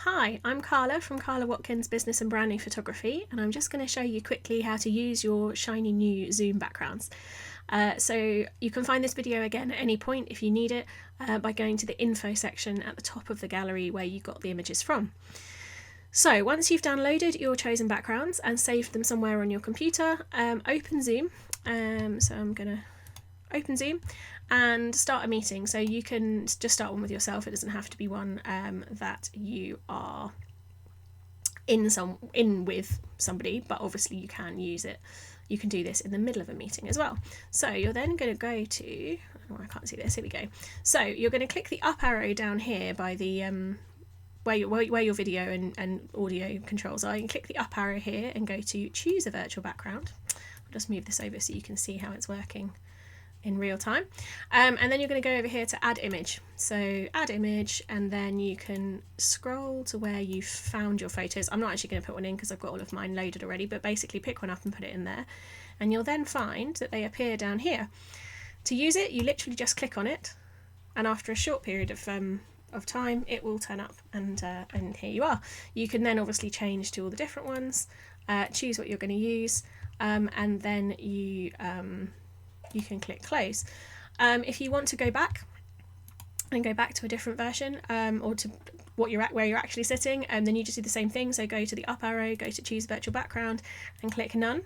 Hi, I'm Carla from Carla Watkins Business and Branding Photography, and I'm just going to show you quickly how to use your shiny new Zoom backgrounds. So you can find this video again at any point if you need it by going to the info section at the top of the gallery where you got the images from. So once you've downloaded your chosen backgrounds and saved them somewhere on your computer, open Zoom. So I'm going to open Zoom and start a meeting. So you can just start one with yourself. It doesn't have to be one that you are in with somebody, but obviously you can use it. You can do this in the middle of a meeting as well. So you're then going to go to, oh, I can't see this, here we go. So you're going to click the up arrow down here by the where your video and audio controls are. You can click the up arrow here and go to choose a virtual background. I'll just move this over so you can see how it's working in real time, and then you're going to go over here to add image. So add image, and then you can scroll to where you found your photos. I'm not actually going to put one in because I've got all of mine loaded already, but basically pick one up and put it in there, and you'll then find that they appear down here. To use it, you literally just click on it, and after a short period of time it will turn up, and here you are. You can then obviously change to all the different ones, choose what you're going to use, and then you can click close. If you want to go back to a different version, or to where you're actually sitting, then you just do the same thing. So go to the up arrow, go to choose virtual background, and click none.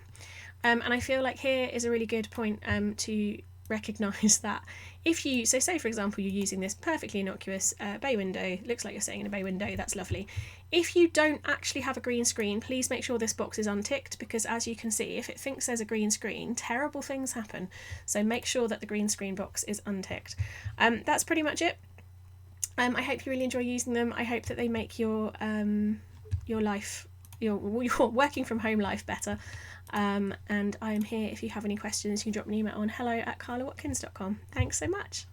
And I feel like here is a really good point to recognise that if you, so say for example you're using this perfectly innocuous bay window, looks like you're sitting in a bay window, that's lovely. If you don't actually have a green screen, please make sure this box is unticked, because as you can see, if it thinks there's a green screen, terrible things happen. So make sure that the green screen box is unticked. That's pretty much it. I hope you really enjoy using them. I hope that they make your life, your working from home life better. And I'm here if you have any questions. You can drop me an email on hello@carlawatkins.com. Thanks so much.